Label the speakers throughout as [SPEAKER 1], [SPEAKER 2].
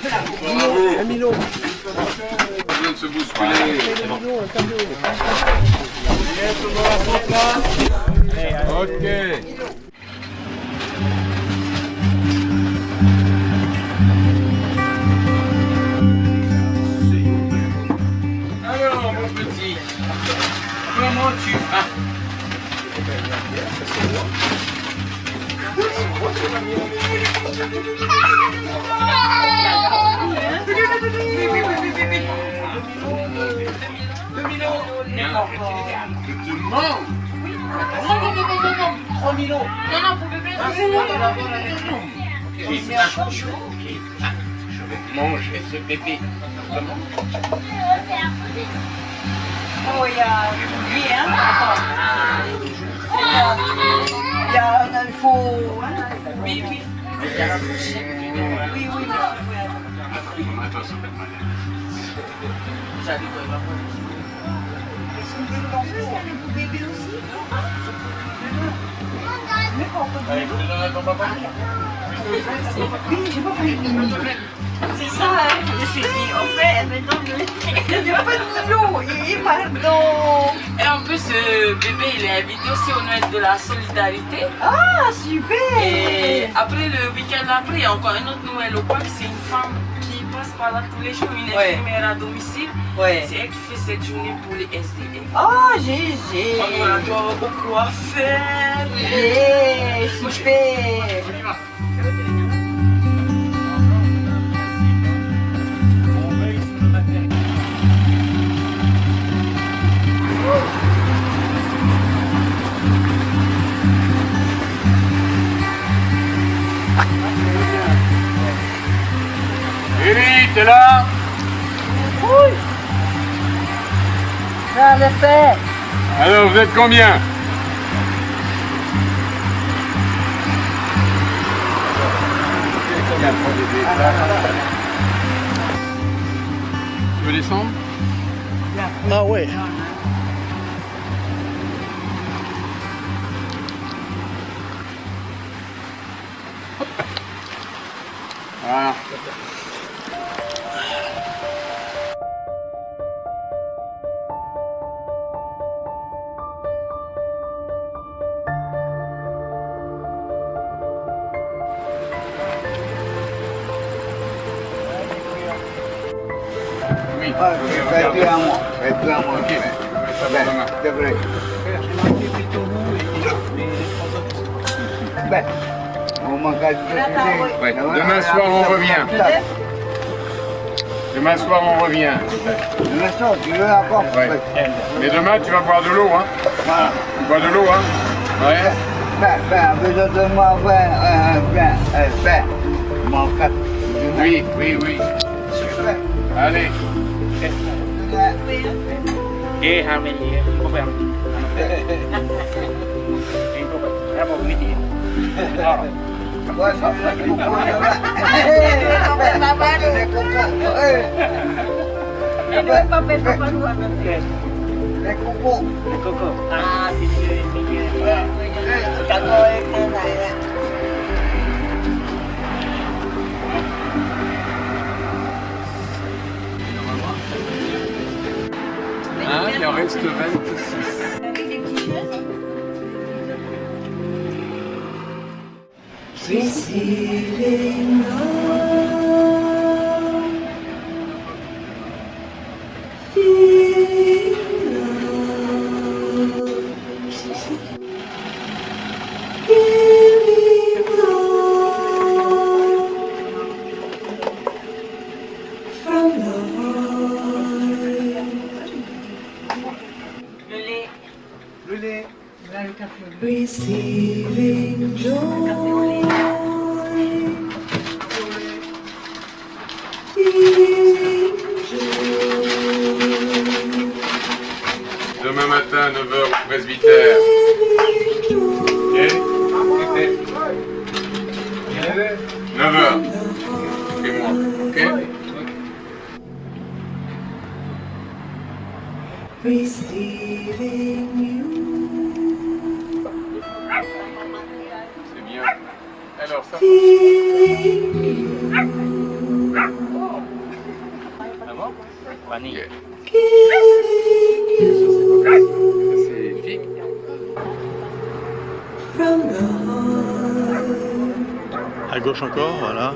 [SPEAKER 1] Un Milo.
[SPEAKER 2] On vient de se bousculer. Ok. Alors, mon petit, comment tu vas? Je te demande.
[SPEAKER 3] 3 000 euros. Non, pour bébé.
[SPEAKER 2] J'ai un chouchou. Je vais manger ce bébé. Comment?
[SPEAKER 3] Oh, il y a lui, hein. Il y a un faux. Oui, oui. Il y a la bouche. Oui, oui. J'arrive à voir. Est-ce qu'on peut lancer avec le bébé aussi?
[SPEAKER 2] Allez, je te donne à ton papa.
[SPEAKER 3] Oui, j'ai pas pris de mini. C'est ça, hein, je me suis dit, en fait, maintenant, il n'y a pas de Milo, pardon.
[SPEAKER 4] Et en plus, ce bébé, il est invité aussi au Noël de la solidarité.
[SPEAKER 3] Ah, super.
[SPEAKER 4] Et après, le week-end après, il y a encore un autre Noël au parc. C'est une femme qui passe par là tous les jours, une infirmière à domicile.
[SPEAKER 3] Ouais.
[SPEAKER 4] C'est elle qui fait cette journée pour les SDF.
[SPEAKER 3] Ah, GG.
[SPEAKER 4] On doit avoir beaucoup à faire.
[SPEAKER 3] Yeah, super.
[SPEAKER 2] Élie, t'es là?
[SPEAKER 3] Oui. Ça le fait.
[SPEAKER 2] Alors, vous êtes combien? Tu veux descendre?
[SPEAKER 1] Ah ouais.
[SPEAKER 2] Voilà. Oui.
[SPEAKER 5] Fais-le à moi. Fais-le à moi.
[SPEAKER 2] Ok.
[SPEAKER 5] C'est vrai. Ben, on manque à discuter.
[SPEAKER 2] Ouais. Demain soir, on revient. Demain soir, on revient.
[SPEAKER 5] Demain soir, tu veux encore?
[SPEAKER 2] Ouais. Mais demain, tu vas boire de l'eau, hein?
[SPEAKER 5] Voilà.
[SPEAKER 2] Tu bois de l'eau, hein? Ouais.
[SPEAKER 5] Ben, besoin de moi, ben, mon cap.
[SPEAKER 2] Oui.
[SPEAKER 5] Super.
[SPEAKER 2] Allez.
[SPEAKER 1] Eh, hamil ya, bukan. Itu kan, mau beli dia.
[SPEAKER 5] Ouais, ça fait le coco. Les cocos.
[SPEAKER 1] Le coco. Ah, c'est
[SPEAKER 2] Hein, il en reste 26.
[SPEAKER 6] Receiving love, feeling love, giving love from the heart.
[SPEAKER 3] Le lait.
[SPEAKER 6] Receiving joy.
[SPEAKER 2] Demain matin, 9h au presbytère. Ok? 9h. Et moi. Ok?
[SPEAKER 6] Receiving you.
[SPEAKER 2] C'est bien. Alors, ça.
[SPEAKER 6] Feeling you.
[SPEAKER 1] vanille.
[SPEAKER 6] giving you
[SPEAKER 2] C'est figue.
[SPEAKER 6] from the heart
[SPEAKER 7] À gauche encore, voilà.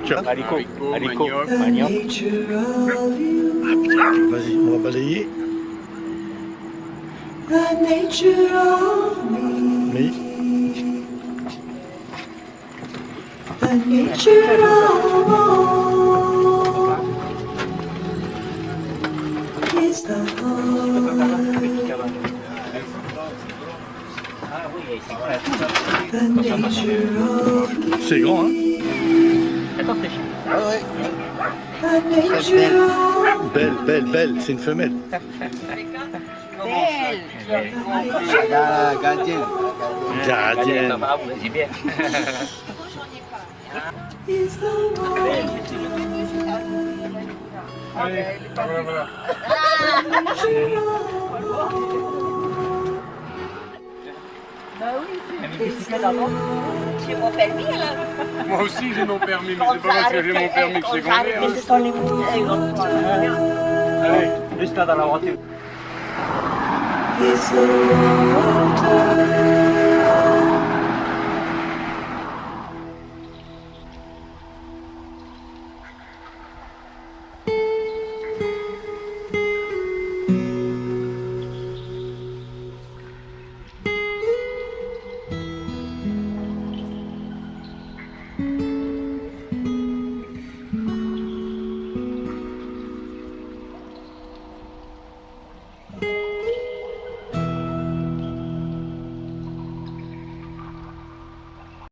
[SPEAKER 7] Tiens,
[SPEAKER 1] Haricot, haricot,
[SPEAKER 2] manioc.
[SPEAKER 6] the
[SPEAKER 1] manioc.
[SPEAKER 6] nature of you,
[SPEAKER 7] vas-y, on va balayer.
[SPEAKER 6] the nature of me,
[SPEAKER 7] Mais
[SPEAKER 6] the nature of all is the heart.
[SPEAKER 1] Ah oui, c'est vrai.
[SPEAKER 6] The nature of me,
[SPEAKER 7] c'est grand, hein.
[SPEAKER 1] Attends, c'est chiant.
[SPEAKER 6] the nature of
[SPEAKER 7] Belle, belle, belle, c'est une femelle.
[SPEAKER 3] Belle.
[SPEAKER 5] La gardienne.
[SPEAKER 7] Gardienne.
[SPEAKER 1] Ça va, vous allez bien.
[SPEAKER 6] is the one.
[SPEAKER 2] Allez, voilà, voilà.
[SPEAKER 3] Bah oui. J'ai mon permis alors.
[SPEAKER 2] Moi aussi j'ai mon permis, mais c'est pas parce que j'ai mon permis que c'est
[SPEAKER 3] Quand j'arrive,
[SPEAKER 2] grand.
[SPEAKER 3] ce sont les moyens.
[SPEAKER 1] Allez, juste là dans la voiture.
[SPEAKER 6] Is the water